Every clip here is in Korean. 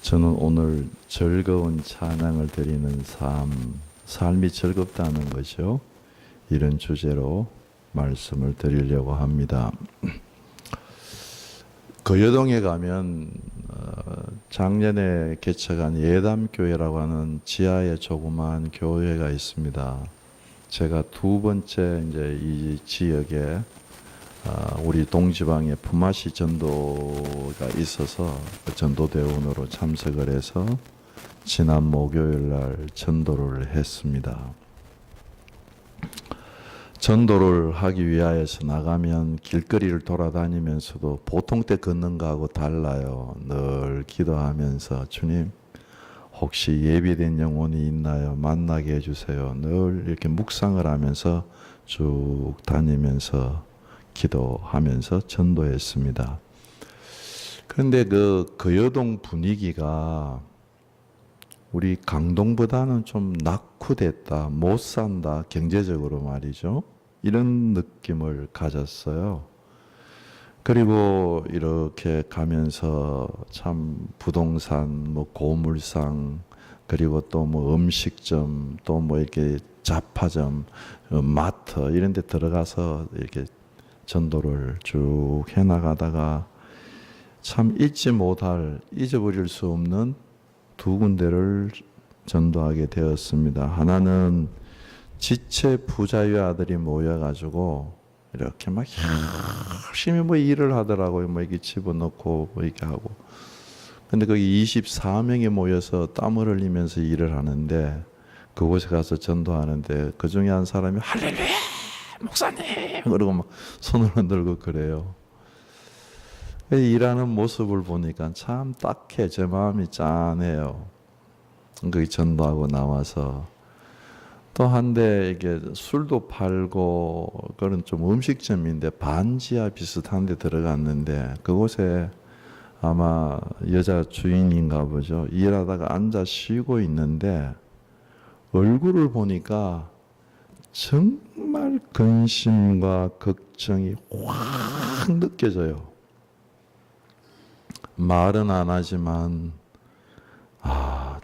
저는 오늘 즐거운 찬양을 드리는 삶이 즐겁다는 것이요. 이런 주제로 말씀을 드리려고 합니다. 거여동에 가면 작년에 개척한 예담교회라고 하는 지하에 조그마한 교회가 있습니다. 제가 두 번째 이제 이 지역에 우리 동지방에 품앗이 전도가 있어서 그 전도대원으로 참석을 해서 지난 목요일 날 전도를 했습니다. 전도를 하기 위하여서 나가면 길거리를 돌아다니면서도 보통 때 걷는 거하고 달라요. 늘 기도하면서 주님 혹시 예비된 영혼이 있나요? 만나게 해주세요. 늘 이렇게 묵상을 하면서 쭉 다니면서 기도하면서 전도했습니다. 그런데 그 거여동 분위기가 우리 강동보다는 좀 낙후됐다, 못 산다, 경제적으로 말이죠. 이런 느낌을 가졌어요. 그리고 이렇게 가면서 참 부동산, 뭐 고물상, 그리고 또 뭐 음식점, 또 뭐 이렇게 잡화점, 마트 이런 데 들어가서 이렇게 전도를 쭉 해나가다가 참 잊어버릴 수 없는 두 군데를 전도하게 되었습니다. 하나는 지체 부자의 아들이 모여가지고 이렇게 막 열심히 뭐 일을 하더라고요. 뭐 이렇게 집어넣고 뭐 이렇게 하고. 근데 거기 24명이 모여서 땀을 흘리면서 일을 하는데 그곳에 가서 전도하는데 그 중에 한 사람이 할렐루야! 목사님! 그러고 막 손을 흔들고 그래요. 일하는 모습을 보니까 참 딱해. 제 마음이 짠해요. 거기 전도하고 나와서 또 한데 이게 술도 팔고 그런 좀 음식점인데 반지하 비슷한 데 들어갔는데 그곳에 아마 여자 주인인가 보죠. 일하다가 앉아 쉬고 있는데 얼굴을 보니까 정말 근심과 걱정이 확 느껴져요. 말은 안 하지만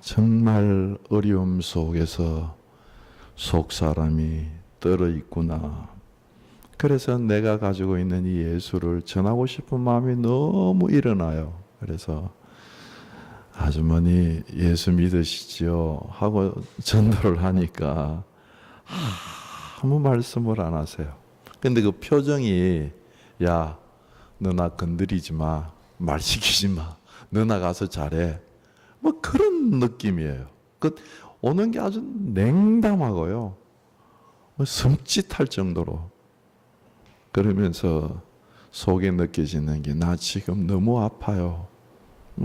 정말 어려움 속에서 속 사람이 떨어 있구나. 그래서 내가 가지고 있는 이 예수를 전하고 싶은 마음이 너무 일어나요. 그래서 아주머니 예수 믿으시지요? 하고 전도를 하니까 아무 말씀을 안 하세요. 근데 그 표정이 야, 너 나 건드리지 마. 말 시키지 마. 너 나가서 잘해. 뭐 그런 느낌이에요. 그 오는 게 아주 냉담하고요. 섬찟할 정도로. 그러면서 속에 느껴지는 게 나 지금 너무 아파요.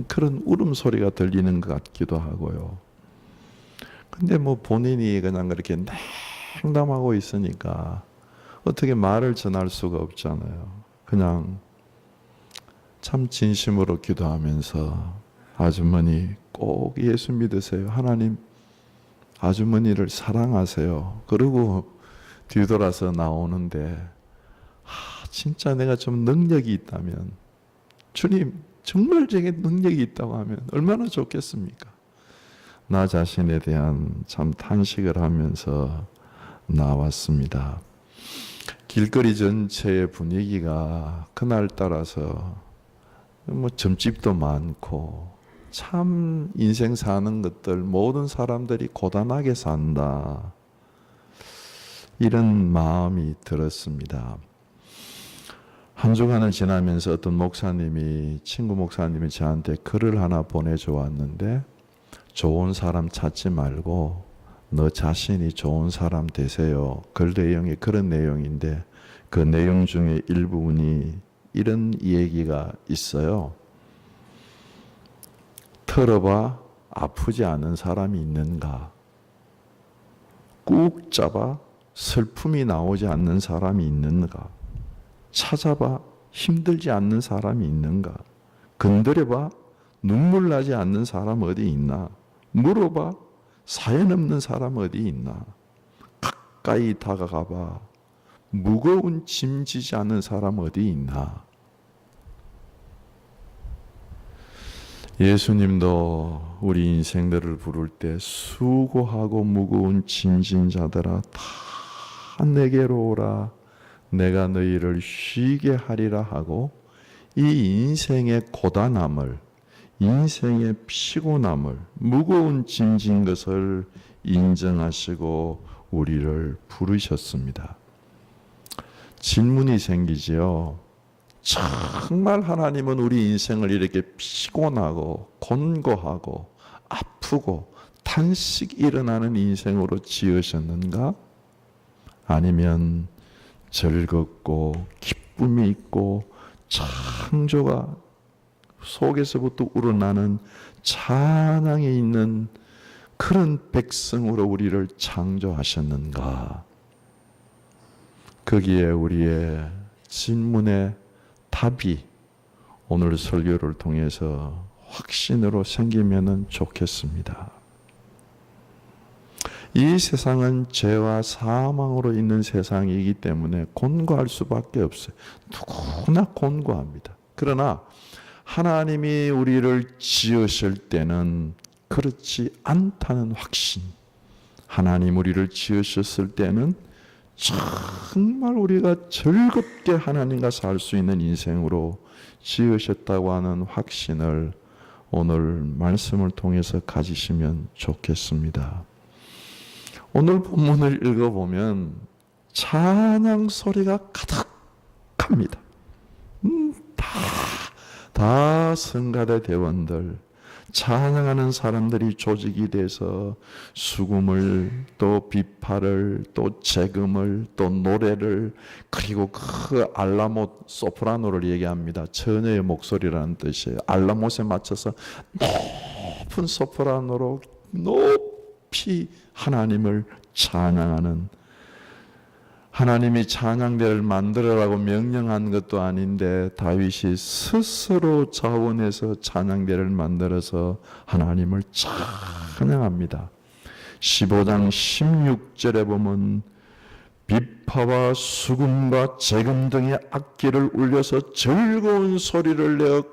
그런 울음소리가 들리는 것 같기도 하고요. 근데 뭐 본인이 그냥 그렇게 냉담하고 있으니까 어떻게 말을 전할 수가 없잖아요. 그냥 참 진심으로 기도하면서 아주머니 꼭 예수 믿으세요. 하나님 아주머니를 사랑하세요. 그리고 뒤돌아서 나오는데 진짜 내가 좀 능력이 있다면 주님 정말 제게 능력이 있다고 하면 얼마나 좋겠습니까? 나 자신에 대한 참 탄식을 하면서 나왔습니다. 길거리 전체의 분위기가 그날 따라서 뭐 점집도 많고 참 인생 사는 것들 모든 사람들이 고단하게 산다. 이런 마음이 들었습니다. 한 주간을 지나면서 어떤 친구 목사님이 저한테 글을 하나 보내줘 왔는데 좋은 사람 찾지 말고 너 자신이 좋은 사람 되세요. 글 내용이 그런 내용인데 그 내용 중에 일부분이 이런 얘기가 있어요. 털어봐 아프지 않은 사람이 있는가? 꾹 잡아 슬픔이 나오지 않는 사람이 있는가? 찾아봐 힘들지 않는 사람이 있는가? 건드려봐 눈물 나지 않는 사람 어디 있나? 물어봐 사연 없는 사람 어디 있나? 가까이 다가가봐 무거운 짐 지지 않는 사람 어디 있나? 예수님도 우리 인생들을 부를 때 수고하고 무거운 짐진 자들아 다 내게로 오라 내가 너희를 쉬게 하리라 하고 이 인생의 고단함을 인생의 피곤함을 무거운 짐진 것을 인정하시고 우리를 부르셨습니다. 질문이 생기지요. 정말 하나님은 우리 인생을 이렇게 피곤하고 곤고하고 아프고 탄식 일어나는 인생으로 지으셨는가? 아니면 즐겁고 기쁨이 있고 창조가 속에서부터 우러나는 찬양이 있는 그런 백성으로 우리를 창조하셨는가? 거기에 우리의 질문의 답이 오늘 설교를 통해서 확신으로 생기면 좋겠습니다. 이 세상은 죄와 사망으로 있는 세상이기 때문에 곤고할 수밖에 없어요. 누구나 곤고합니다. 그러나 하나님이 우리를 지으실 때는 그렇지 않다는 확신. 하나님 우리를 지으셨을 때는 정말 우리가 즐겁게 하나님과 살 수 있는 인생으로 지으셨다고 하는 확신을 오늘 말씀을 통해서 가지시면 좋겠습니다. 오늘 본문을 읽어보면 찬양 소리가 가득합니다. 다 성가대 대원들 찬양하는 사람들이 조직이 돼서 수금을 또 비파를 또 재금을 또 노래를 그리고 그 알라못 소프라노를 얘기합니다. 처녀의 목소리라는 뜻이에요. 알라못에 맞춰서 높은 소프라노로 높이 하나님을 찬양하는, 하나님이 찬양대를 만들어라고 명령한 것도 아닌데 다윗이 스스로 자원해서 찬양대를 만들어서 하나님을 찬양합니다. 15장 16절에 보면 비파와 수금과 재금 등의 악기를 울려서 즐거운 소리를 내어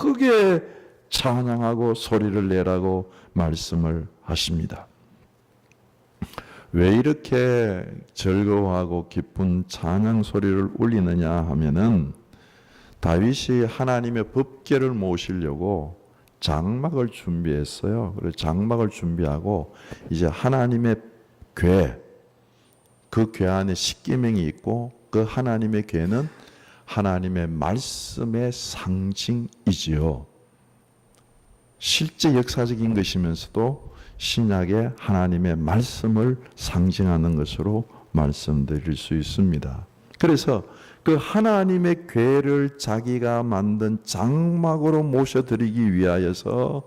크게 찬양하고 소리를 내라고 말씀을 하십니다. 왜 이렇게 즐거워하고 기쁜 찬양 소리를 울리느냐 하면은 다윗이 하나님의 법궤를 모시려고 장막을 준비했어요. 그래서 장막을 준비하고 이제 하나님의 궤, 그 궤 안에 십계명이 있고 그 하나님의 궤는 하나님의 말씀의 상징이지요. 실제 역사적인 것이면서도 신약의 하나님의 말씀을 상징하는 것으로 말씀드릴 수 있습니다. 그래서 그 하나님의 궤를 자기가 만든 장막으로 모셔드리기 위하여서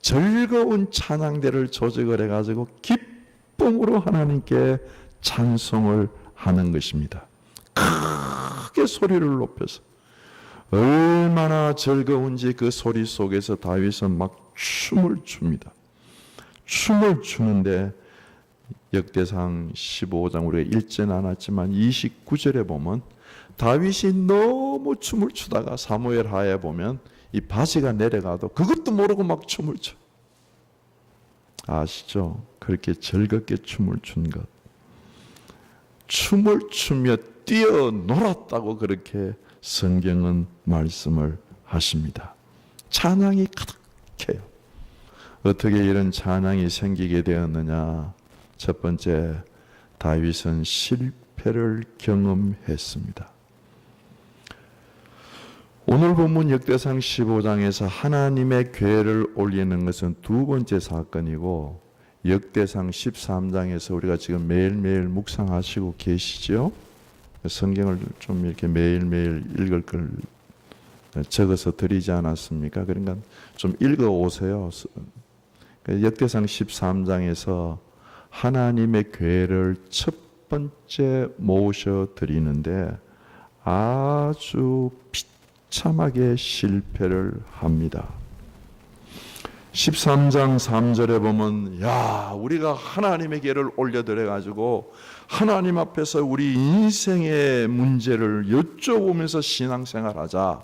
즐거운 찬양대를 조직을 해가지고 기쁨으로 하나님께 찬송을 하는 것입니다. 크게 소리를 높여서 얼마나 즐거운지 그 소리 속에서 다윗은 막 춤을 춥니다. 춤을 추는데 역대상 15장 우리가 읽지는 않았지만 29절에 보면 다윗이 너무 춤을 추다가 사무엘 하에 보면 이 바지가 내려가도 그것도 모르고 막 춤을 춰. 아시죠? 그렇게 즐겁게 춤을 춘 것. 춤을 추며 뛰어놀았다고 그렇게 성경은 말씀을 하십니다. 찬양이 가득해요. 어떻게 이런 찬양이 생기게 되었느냐? 첫 번째, 다윗은 실패를 경험했습니다. 오늘 본문 역대상 15장에서 하나님의 궤를 올리는 것은 두 번째 사건이고 역대상 13장에서 우리가 지금 매일매일 묵상하시고 계시죠? 성경을 좀 이렇게 매일매일 읽을 걸 적어서 드리지 않았습니까? 그러니까 좀 읽어 오세요. 역대상 13장에서 하나님의 궤를 첫 번째 모셔 드리는데 아주 비참하게 실패를 합니다. 13장 3절에 보면 야 우리가 하나님의 궤를 올려드려 가지고 하나님 앞에서 우리 인생의 문제를 여쭤보면서 신앙생활하자.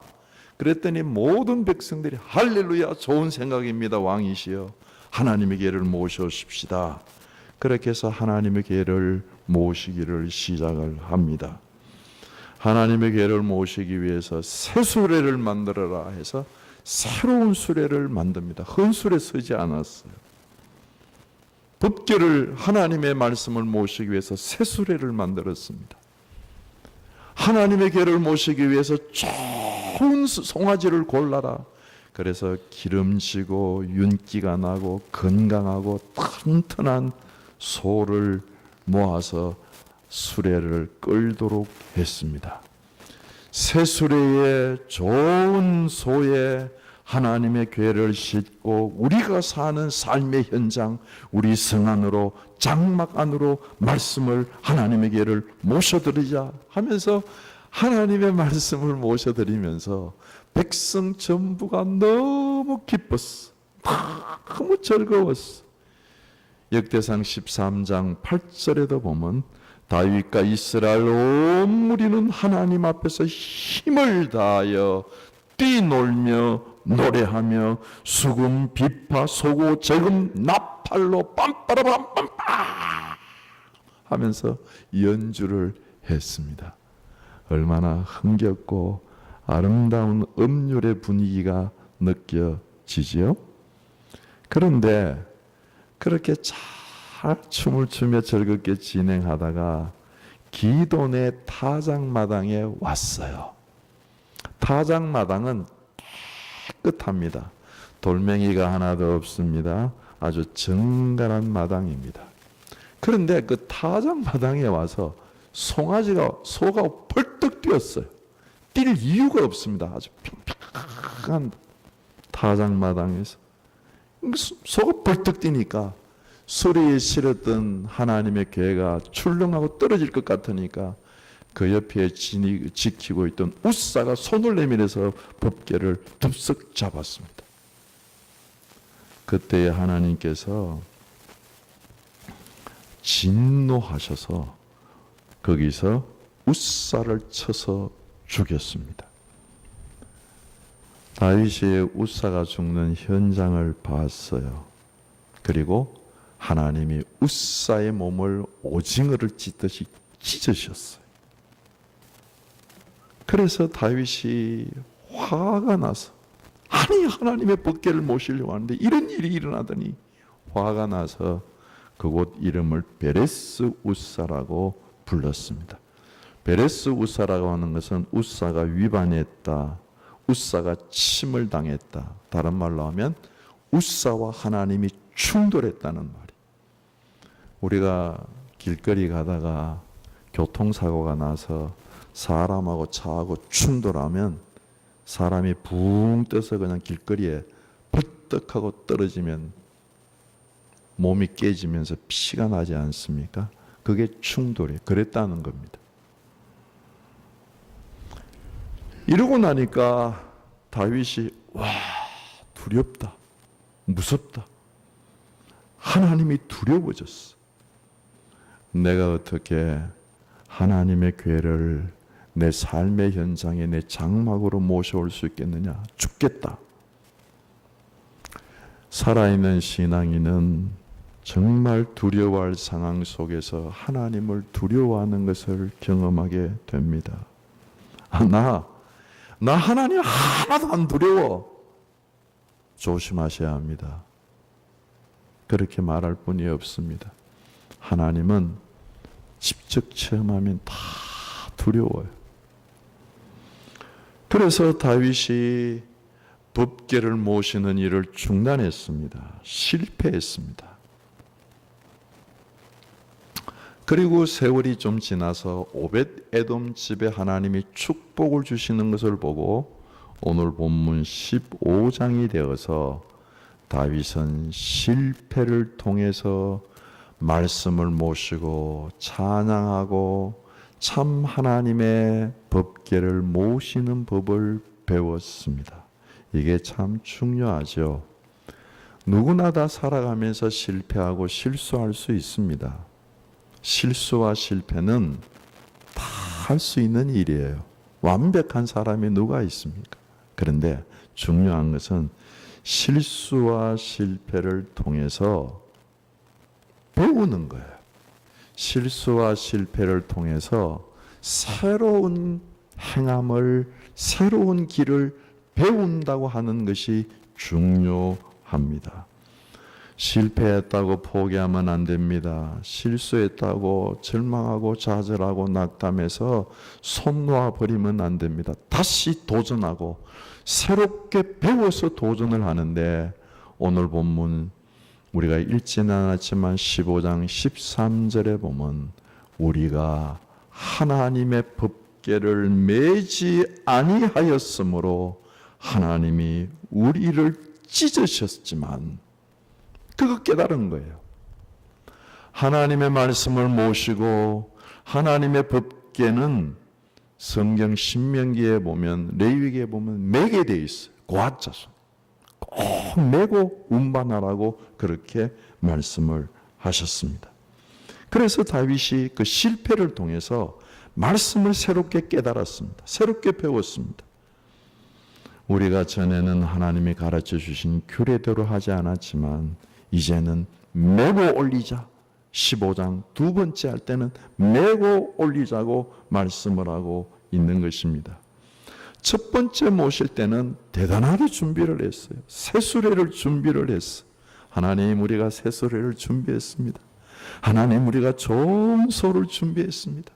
그랬더니 모든 백성들이 할렐루야, 좋은 생각입니다, 왕이시여, 하나님의 계를 모셔십시다. 그렇게 해서 하나님의 계를 모시기를 시작을 합니다. 하나님의 계를 모시기 위해서 새 수레를 만들어라 해서 새로운 수레를 만듭니다. 헌수레 서지 않았어요. 법궤를, 하나님의 말씀을 모시기 위해서 새 수레를 만들었습니다. 하나님의 계를 모시기 위해서 좋은 송아지를 골라라. 그래서 기름지고 윤기가 나고 건강하고 튼튼한 소를 모아서 수레를 끌도록 했습니다. 새 수레에 좋은 소에 하나님의 궤를 싣고 우리가 사는 삶의 현장, 우리 성 안으로, 장막 안으로 말씀을, 하나님의 궤를 모셔드리자 하면서 하나님의 말씀을 모셔드리면서 백성 전부가 너무 기뻤어. 너무 즐거웠어. 역대상 13장 8절에도 보면 다윗과 이스라엘 온 무리는 하나님 앞에서 힘을 다하여 뛰놀며 노래하며 수금, 비파, 소고, 제금, 나팔로 빰빠라빰빰빰 하면서 연주를 했습니다. 얼마나 흥겹고 아름다운 음률의 분위기가 느껴지지요? 그런데 그렇게 잘 춤을 추며 즐겁게 진행하다가 기돈의 타작마당에 왔어요. 타작마당은 깨끗합니다. 돌멩이가 하나도 없습니다. 아주 정갈한 마당입니다. 그런데 그 타작마당에 와서 소가 벌떡 뛰었어요. 뛸 이유가 없습니다. 아주 평평한 타작마당에서 소가 벌떡 뛰니까 소리에 실었던 하나님의 궤가 출렁하고 떨어질 것 같으니까 그 옆에 지키고 있던 웃사가 손을 내밀어서 법궤를 덥석 잡았습니다. 그때 하나님께서 진노하셔서 거기서 웃사를 쳐서 죽였습니다. 다윗이 웃사가 죽는 현장을 봤어요. 그리고 하나님이 웃사의 몸을 오징어를 찢듯이 찢으셨어요. 그래서 다윗이 화가 나서, 아니 하나님의 법궤를 모시려고 하는데 이런 일이 일어나더니 화가 나서 그곳 이름을 베레스 웃사라고 불렀습니다. 베레스 웃사라고 하는 것은 웃사가 위반했다, 웃사가 침을 당했다. 다른 말로 하면 웃사와 하나님이 충돌했다는 말이. 우리가 길거리 가다가 교통사고가 나서 사람하고 차하고 충돌하면 사람이 붕 떠서 그냥 길거리에 벌떡하고 떨어지면 몸이 깨지면서 피가 나지 않습니까? 그게 충돌이 그랬다는 겁니다. 이러고 나니까 다윗이 와, 두렵다, 무섭다. 하나님이 두려워졌어. 내가 어떻게 하나님의 궤를 내 삶의 현장에 내 장막으로 모셔올 수 있겠느냐? 죽겠다. 살아있는 신앙인은 정말 두려워할 상황 속에서 하나님을 두려워하는 것을 경험하게 됩니다. 나 하나님 하나도 안 두려워. 조심하셔야 합니다. 그렇게 말할 뿐이 없습니다. 하나님은 직접 체험하면 다 두려워요. 그래서 다윗이 법궤를 모시는 일을 중단했습니다. 실패했습니다. 그리고 세월이 좀 지나서 오벳 에돔 집에 하나님이 축복을 주시는 것을 보고 오늘 본문 15장이 되어서 다윗은 실패를 통해서 말씀을 모시고 찬양하고 참 하나님의 법궤를 모시는 법을 배웠습니다. 이게 참 중요하죠. 누구나 다 살아가면서 실패하고 실수할 수 있습니다. 실수와 실패는 다 할 수 있는 일이에요. 완벽한 사람이 누가 있습니까? 그런데 중요한 것은 실수와 실패를 통해서 배우는 거예요. 실수와 실패를 통해서 새로운 행함을, 새로운 길을 배운다고 하는 것이 중요합니다. 실패했다고 포기하면 안 됩니다. 실수했다고 절망하고 좌절하고 낙담해서 손 놓아 버리면 안 됩니다. 다시 도전하고 새롭게 배워서 도전을 하는데, 오늘 본문 우리가 읽지는 않았지만 15장 13절에 보면 우리가 하나님의 법궤를 매지 아니하였으므로 하나님이 우리를 찢으셨지만, 그거 깨달은 거예요. 하나님의 말씀을 모시고 하나님의 법궤는 성경 신명기에 보면, 레위기에 보면 매게 돼 있어요. 고아자손 꼭 매고 운반하라고 그렇게 말씀을 하셨습니다. 그래서 다윗이 그 실패를 통해서 말씀을 새롭게 깨달았습니다. 새롭게 배웠습니다. 우리가 전에는 하나님이 가르쳐 주신 규례대로 하지 않았지만 이제는 메고 올리자. 15장 두 번째 할 때는 메고 올리자고 말씀을 하고 있는 것입니다. 첫 번째 모실 때는 대단하게 준비를 했어요. 새수레를 준비를 했어요. 하나님, 우리가 새수레를 준비했습니다. 하나님, 우리가 좋은 소를 준비했습니다.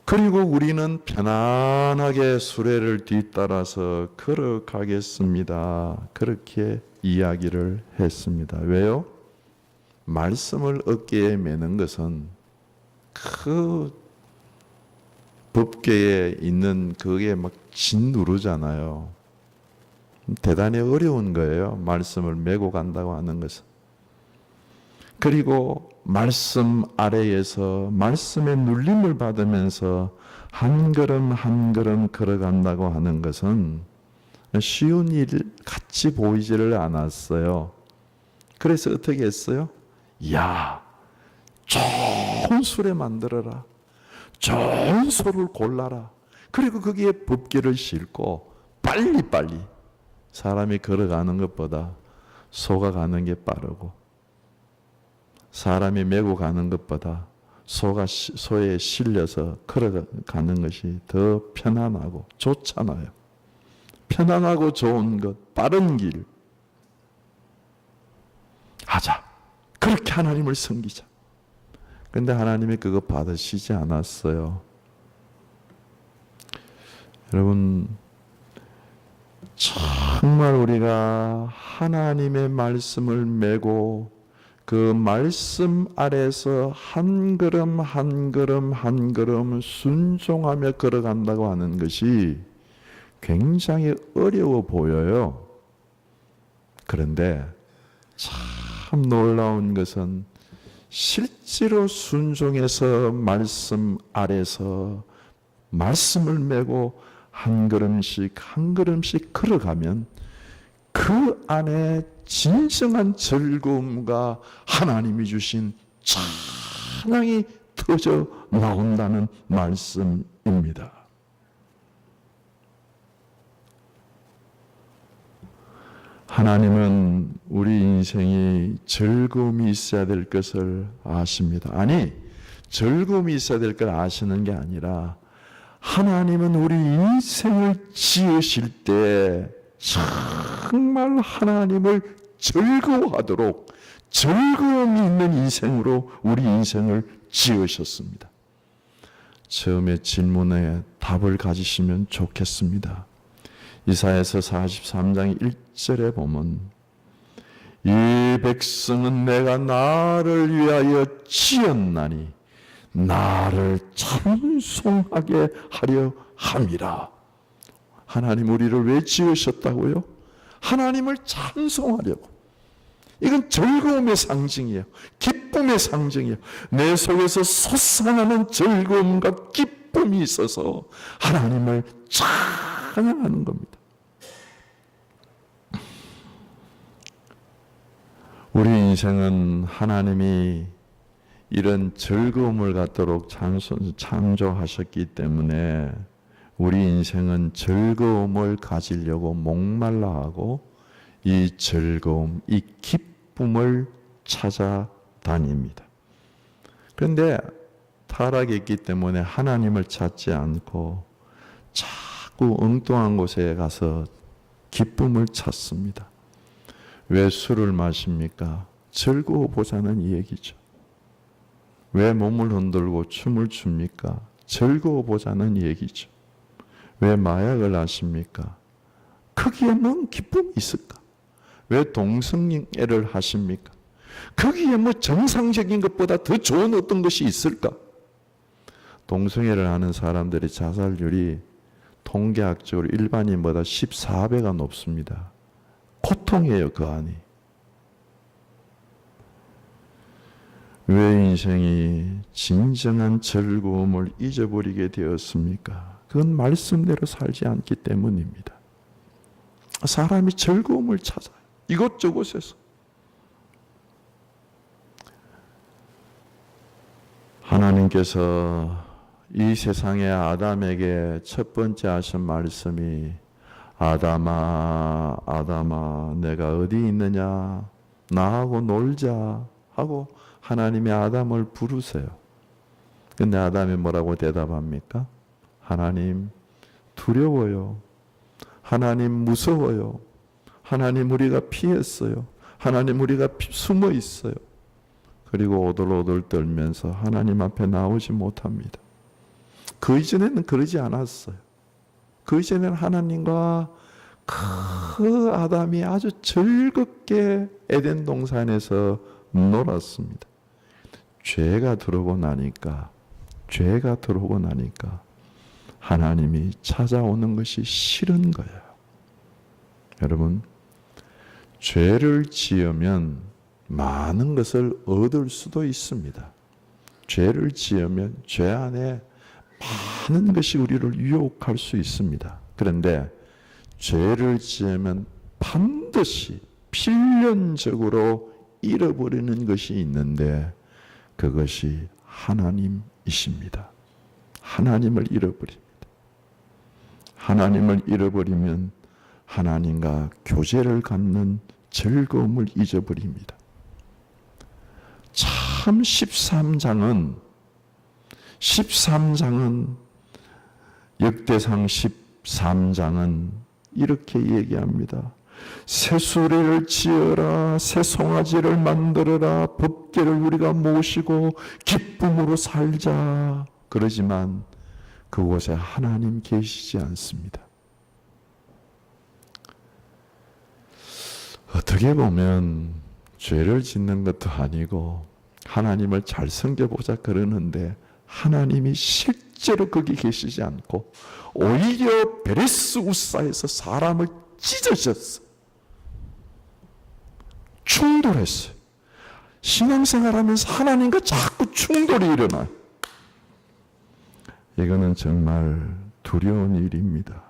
그리고 우리는 편안하게 수레를 뒤따라서 걸어가겠습니다. 그렇게 이야기를 했습니다. 왜요? 말씀을 어깨에 매는 것은 그 법궤에 있는 그게 막 짓누르잖아요. 대단히 어려운 거예요. 말씀을 메고 간다고 하는 것은. 그리고 말씀 아래에서 말씀의 눌림을 받으면서 한 걸음 한 걸음 걸어간다고 하는 것은 쉬운 일 같이 보이지를 않았어요. 그래서 어떻게 했어요? 야, 좋은 수레 만들어라. 좋은 소를 골라라. 그리고 거기에 법궤를 싣고 빨리빨리, 사람이 걸어가는 것보다 소가 가는 게 빠르고, 사람이 메고 가는 것보다 소가 소에 실려서 걸어가는 것이 더 편안하고 좋잖아요. 편안하고 좋은 것, 빠른 길 하자. 그렇게 하나님을 섬기자. 그런데 하나님이 그거 받으시지 않았어요. 여러분, 정말 우리가 하나님의 말씀을 메고 그 말씀 아래서 한 걸음 한 걸음 한 걸음 순종하며 걸어간다고 하는 것이 굉장히 어려워 보여요. 그런데 참 놀라운 것은 실제로 순종해서 말씀 아래서 말씀을 메고 한 걸음씩 한 걸음씩 걸어가면 그 안에 진정한 즐거움과 하나님이 주신 찬양이 터져 나온다는 말씀입니다. 하나님은 우리 인생이 즐거움이 있어야 될 것을 아십니다. 아니, 즐거움이 있어야 될 걸 아시는 게 아니라 하나님은 우리 인생을 지으실 때 정말 하나님을 즐거워하도록 즐거움이 있는 인생으로 우리 인생을 지으셨습니다. 처음에 질문에 답을 가지시면 좋겠습니다. 이사야서 43장 1절에 보면 이 백성은 내가 나를 위하여 지었나니 나를 찬송하게 하려 함이라. 하나님 우리를 왜 지으셨다고요? 하나님을 찬송하려고. 이건 즐거움의 상징이에요. 기쁨의 상징이에요. 내 속에서 솟아나는 즐거움과 기쁨이 있어서 하나님을 찬양하는 겁니다. 우리 인생은 하나님이 이런 즐거움을 갖도록 창조하셨기 때문에 우리 인생은 즐거움을 가지려고 목말라 하고 이 즐거움, 이 기쁨을 찾아다닙니다. 그런데 타락했기 때문에 하나님을 찾지 않고 자꾸 엉뚱한 곳에 가서 기쁨을 찾습니다. 왜 술을 마십니까? 즐거워 보자는 이 얘기죠. 왜 몸을 흔들고 춤을 춥니까? 즐거워 보자는 이 얘기죠. 왜 마약을 하십니까? 거기에 뭔 기쁨이 있을까? 왜 동성애를 하십니까? 거기에 뭐 정상적인 것보다 더 좋은 어떤 것이 있을까? 동성애를 하는 사람들의 자살률이 통계학적으로 일반인보다 14배가 높습니다. 고통이에요, 그 안이. 왜 인생이 진정한 즐거움을 잊어버리게 되었습니까? 그건 말씀대로 살지 않기 때문입니다. 사람이 즐거움을 찾아요. 이곳저곳에서. 하나님께서 이 세상에 아담에게 첫 번째 하신 말씀이 아담아, 아담아, 내가 어디 있느냐? 나하고 놀자 하고 하나님이 아담을 부르세요. 근데 아담이 뭐라고 대답합니까? 하나님 두려워요. 하나님 무서워요. 하나님 우리가 피했어요. 하나님 우리가 숨어 있어요. 그리고 오돌오돌 떨면서 하나님 앞에 나오지 못합니다. 그 이전에는 그러지 않았어요. 그 이전에는 하나님과 그 아담이 아주 즐겁게 에덴 동산에서 놀았습니다. 죄가 들어오고 나니까 하나님이 찾아오는 것이 싫은 거예요. 여러분, 죄를 지으면 많은 것을 얻을 수도 있습니다. 죄를 지으면 죄 안에 많은 것이 우리를 유혹할 수 있습니다. 그런데 죄를 지으면 반드시 필연적으로 잃어버리는 것이 있는데 그것이 하나님이십니다. 하나님을 잃어버립니다. 하나님을 잃어버리면 하나님과 교제를 갖는 즐거움을 잊어버립니다. 참 13장은 역대상 13장은 이렇게 얘기합니다. 새수레를 지어라, 새 송아지를 만들어라, 법궤를 우리가 모시고 기쁨으로 살자. 그러지만 그곳에 하나님 계시지 않습니다. 어떻게 보면 죄를 짓는 것도 아니고 하나님을 잘 섬겨보자 그러는데 하나님이 실제로 거기 계시지 않고 오히려 베레스 우사에서 사람을 찢으셨어요. 충돌했어요. 신앙생활하면서 하나님과 자꾸 충돌이 일어나요. 이거는 정말 두려운 일입니다.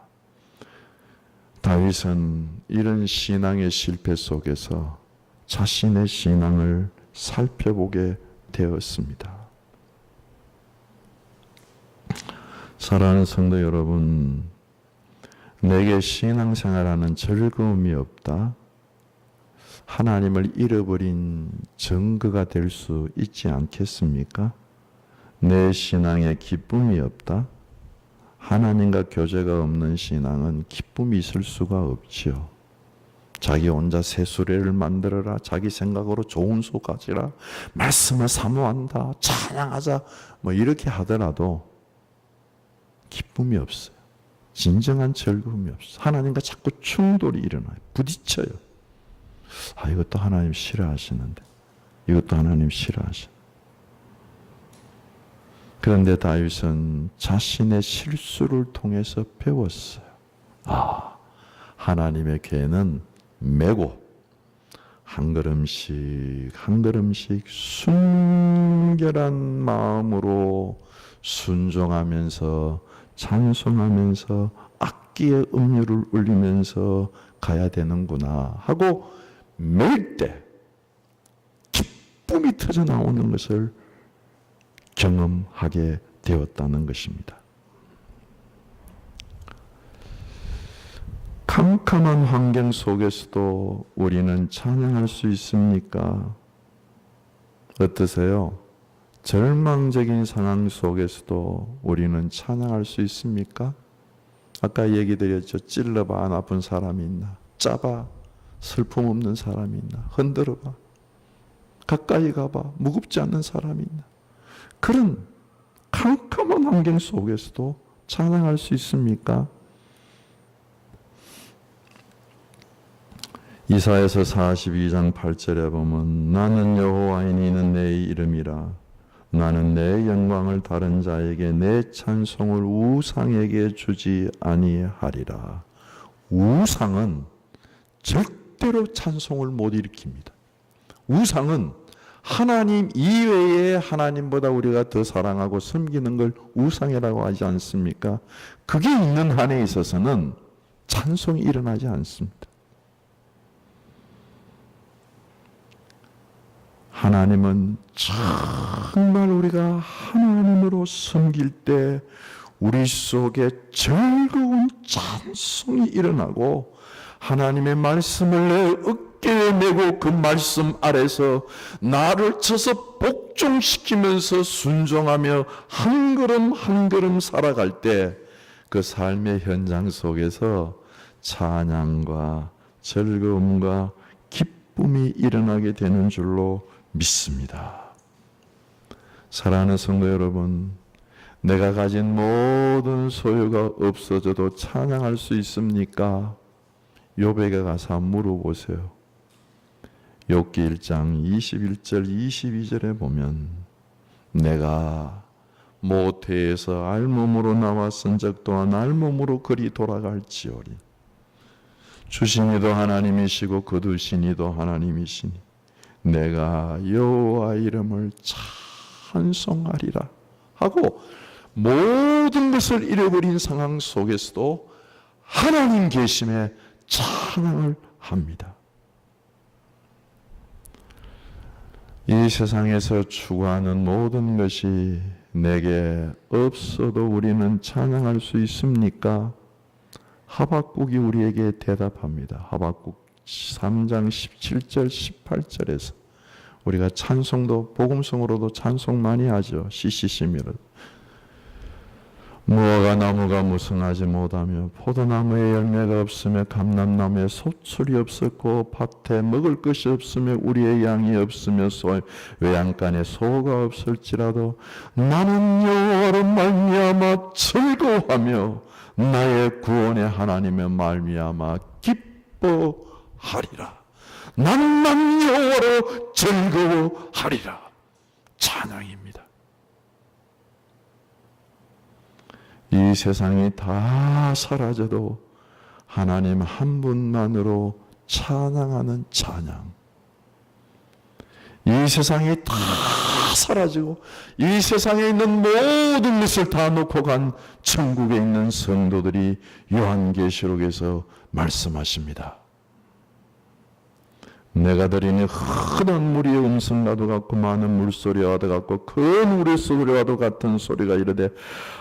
다윗은 이런 신앙의 실패 속에서 자신의 신앙을 살펴보게 되었습니다. 사랑하는 성도 여러분, 내게 신앙생활하는 즐거움이 없다. 하나님을 잃어버린 증거가 될 수 있지 않겠습니까? 내 신앙에 기쁨이 없다. 하나님과 교제가 없는 신앙은 기쁨이 있을 수가 없지요. 자기 혼자 새수레를 만들어라, 자기 생각으로 좋은 소 가지라, 말씀을 사모한다, 찬양하자, 뭐 이렇게 하더라도 기쁨이 없어요. 진정한 즐거움이 없어요. 하나님과 자꾸 충돌이 일어나요. 부딪혀요. 이것도 하나님 싫어하시는데, 이것도 하나님 싫어하시는데. 그런데 다윗은 자신의 실수를 통해서 배웠어요. 하나님의 궤는 메고 한 걸음씩 한 걸음씩 순결한 마음으로 순종하면서 찬송하면서 악기의 음료를 울리면서 가야 되는구나 하고 매일 때 기쁨이 터져 나오는 것을 경험하게 되었다는 것입니다. 캄캄한 환경 속에서도 우리는 찬양할 수 있습니까? 어떠세요? 절망적인 상황 속에서도 우리는 찬양할 수 있습니까? 아까 얘기 드렸죠. 찔러봐 안 아픈 사람이 있나? 짜봐 슬픔 없는 사람이 있나? 흔들어봐 가까이 가봐 무겁지 않는 사람이 있나? 그런 캄캄한 환경 속에서도 찬양할 수 있습니까? 이사야서 42장 8절에 보면 나는 여호와이니 이는 내 이름이라 나는 내 영광을 다른 자에게 내 찬송을 우상에게 주지 아니하리라. 우상은 절대로 찬송을 못 일으킵니다. 우상은 하나님 이외에 하나님보다 우리가 더 사랑하고 섬기는 걸 우상이라고 하지 않습니까? 그게 있는 한에 있어서는 찬송이 일어나지 않습니다. 하나님은 정말 우리가 하나님으로 섬길 때 우리 속에 즐거운 찬송이 일어나고 하나님의 말씀을 내 어깨에 메고 그 말씀 아래서 나를 쳐서 복종시키면서 순종하며 한 걸음 한 걸음 살아갈 때 그 삶의 현장 속에서 찬양과 즐거움과 기쁨이 일어나게 되는 줄로 믿습니다. 사랑하는 성도 여러분, 내가 가진 모든 소유가 없어져도 찬양할 수 있습니까? 욥에게 가서 물어보세요. 욥기 1장 21절 22절에 보면 내가 모태에서 알몸으로 나왔은 적 또한 알몸으로 그리 돌아갈지어리 주신 이도 하나님이시고 거두신 이도 하나님이시니 내가 여호와 이름을 찬송하리라 하고 모든 것을 잃어버린 상황 속에서도 하나님 계심에 찬양을 합니다. 이 세상에서 추구하는 모든 것이 내게 없어도 우리는 찬양할 수 있습니까? 하박국이 우리에게 대답합니다. 하박국 3장 17절 18절에서 우리가 찬송도 복음성으로도 찬송 많이 하죠. CCC미를 무화과 나무가 무성하지 못하며 포도나무에 열매가 없으며 감람나무에 소출이 없었고 밭에 먹을 것이 없으며 우리의 양이 없으며 외양간에 소가 없을지라도 나는 여호와로 말미암아 즐거워하며 나의 구원의 하나님의 말미암아 기뻐하리라. 나는 여호와로 즐거워하리라. 찬양입니다. 이 세상이 다 사라져도 하나님 한 분만으로 찬양하는 찬양. 이 세상이 다 사라지고 이 세상에 있는 모든 것을 다 놓고 간 천국에 있는 성도들이 요한계시록에서 말씀하십니다. 내가 들으니 흔한 무리의 음성과도 같고 많은 물소리와도 같고 큰 우레소리와도 같은 소리가 이르되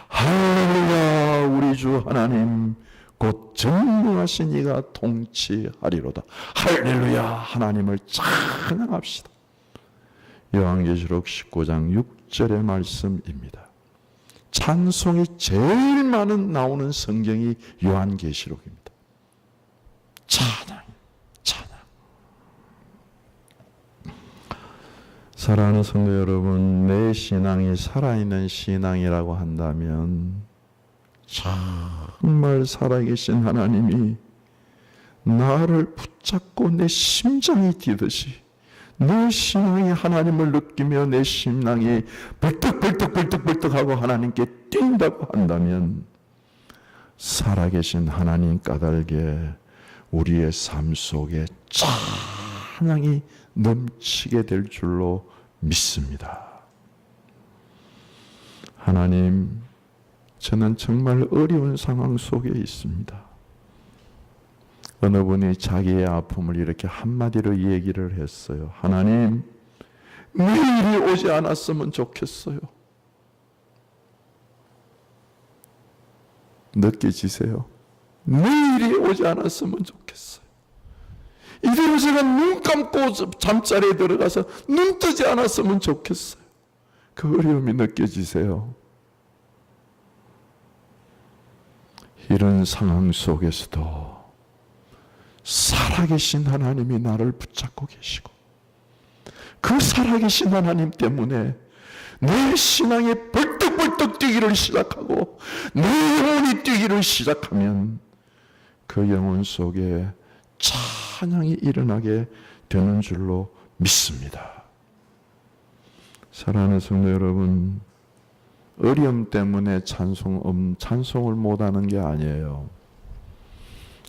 할렐루야 우리 주 하나님 곧 전능하신 이가 통치하리로다. 할렐루야 하나님을 찬양합시다. 요한계시록 19장 6절의 말씀입니다. 찬송이 제일 많은 나오는 성경이 요한계시록입니다. 찬양. 사랑하는 성도 여러분, 내 신앙이 살아있는 신앙이라고 한다면 정말 살아계신 하나님이 나를 붙잡고 내 심장이 뛰듯이 내 신앙이 하나님을 느끼며 내 심장이 벌떡벌떡하고 하나님께 뛴다고 한다면 살아계신 하나님 까닭에 우리의 삶 속에 찬양이 넘치게 될 줄로 믿습니다. 하나님, 저는 정말 어려운 상황 속에 있습니다. 어느 분이 자기의 아픔을 이렇게 한마디로 얘기를 했어요. 하나님, 내일이 오지 않았으면 좋겠어요. 느껴지세요? 내일이 오지 않았으면 좋겠어요. 이대로 제가 눈 감고 잠자리에 들어가서 눈 뜨지 않았으면 좋겠어요. 그 어려움이 느껴지세요? 이런 상황 속에서도 살아계신 하나님이 나를 붙잡고 계시고, 그 살아계신 하나님 때문에 내 신앙이 벌떡벌떡 뛰기를 시작하고 내 영혼이 뛰기를 시작하면 그 영혼 속에 찬양이 일어나게 되는 줄로 믿습니다. 사랑하는 성도 여러분, 어려움 때문에 찬송을 못하는 게 아니에요.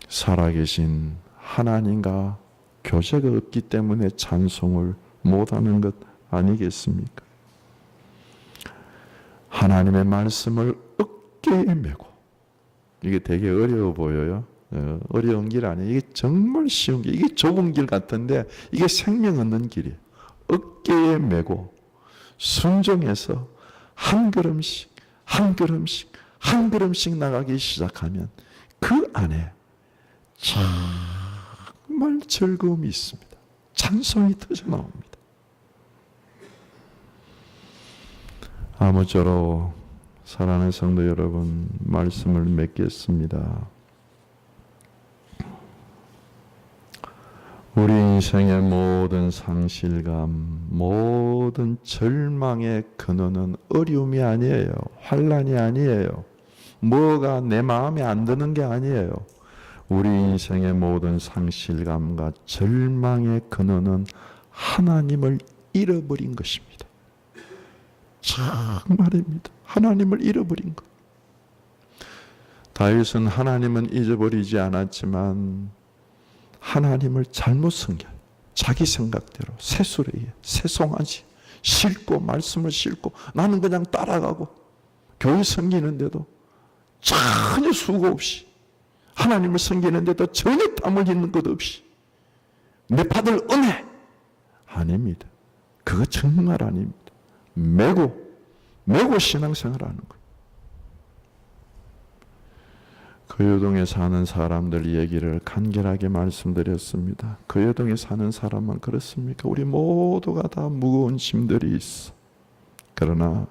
살아계신 하나님과 교제가 없기 때문에 찬송을 못하는 것 아니겠습니까? 하나님의 말씀을 어깨에 메고, 이게 되게 어려워 보여요. 어려운 길 아니에요. 이게 정말 쉬운 길, 이게 좁은 길 같은데 이게 생명 얻는 길이에요. 어깨에 메고 순종해서 한 걸음씩 한 걸음씩 한 걸음씩 나가기 시작하면 그 안에 정말 즐거움이 있습니다. 찬송이 터져 나옵니다. 아무쪼록 사랑하는 성도 여러분, 말씀을 맺겠습니다. 우리 인생의 모든 상실감, 모든 절망의 근원은 어려움이 아니에요. 환난이 아니에요. 뭐가 내 마음에 안 드는 게 아니에요. 우리 인생의 모든 상실감과 절망의 근원은 하나님을 잃어버린 것입니다. 정말입니다. 하나님을 잃어버린 것. 다윗은 하나님은 잊어버리지 않았지만 하나님을 잘못 섬겨요. 자기 생각대로 세수레에 세송하지, 싣고 말씀을 싣고 나는 그냥 따라가고 교회 섬기는데도 전혀 수고 없이, 하나님을 섬기는데도 전혀 땀 흘리는 것 없이 내 받을 은혜 아닙니다. 그거 정말 아닙니다. 메고 신앙생활하는 거예요. 거여동에 사는 사람들 얘기를 간결하게 말씀드렸습니다. 거여동에 사는 사람만 그렇습니까? 우리 모두가 다 무거운 짐들이 있어. 그러나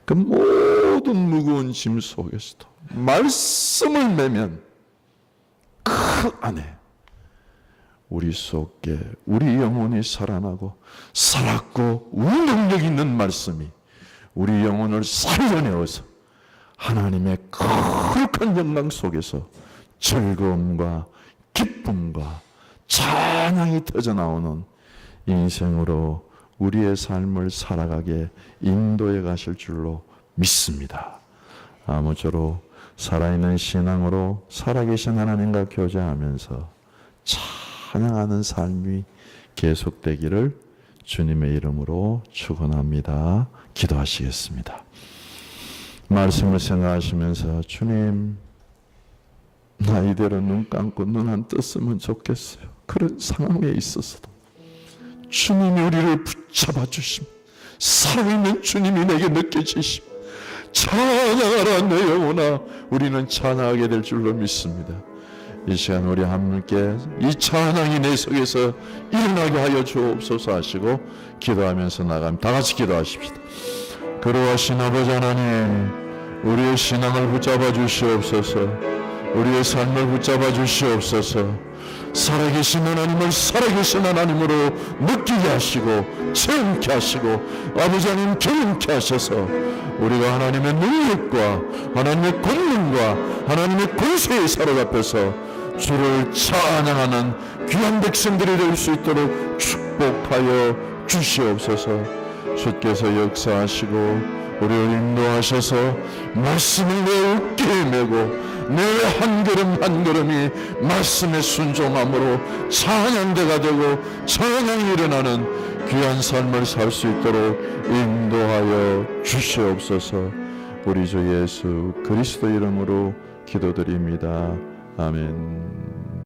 그 모든 무거운 짐 속에서도 말씀을 매면 그 안에 우리 속에 우리 영혼이 살아나고 살았고 운동력 있는 말씀이 우리 영혼을 살려내어서 하나님의 거룩한 영광 속에서 즐거움과 기쁨과 찬양이 터져나오는 인생으로 우리의 삶을 살아가게 인도해 가실 줄로 믿습니다. 아무쪼록 살아있는 신앙으로 살아계신 하나님과 교제하면서 찬양하는 삶이 계속되기를 주님의 이름으로 축원합니다. 기도하시겠습니다. 말씀을 생각하시면서 주님, 나 이대로 눈 감고 눈 안 떴으면 좋겠어요. 그런 상황에 있어서도 주님이 우리를 붙잡아 주심, 살아있는 주님이 내게 느껴지심, 찬양하라 내 영혼아, 우리는 찬양하게 될 줄로 믿습니다. 이 시간 우리 함께 이 찬양이 내 속에서 일어나게 하여 주옵소서 하시고 기도하면서 나갑니다. 다 같이 기도하십시다. 거룩하신 아버지 하나님, 우리의 신앙을 붙잡아 주시옵소서. 우리의 삶을 붙잡아 주시옵소서. 살아계신 하나님을 살아계신 하나님으로 느끼게 하시고 체험케 하시고 아버지 하나님 경험케 하셔서 우리가 하나님의 능력과 하나님의 권능과 하나님의 권세에 사로잡혀서 주를 찬양하는 귀한 백성들이 될 수 있도록 축복하여 주시옵소서. 주께서 역사하시고 우리를 인도하셔서 말씀을 내 어깨에 메고 내 한 걸음 한 걸음이 말씀의 순종함으로 찬양대가 되고 찬양이 일어나는 귀한 삶을 살 수 있도록 인도하여 주시옵소서. 우리 주 예수 그리스도 이름으로 기도드립니다. 아멘.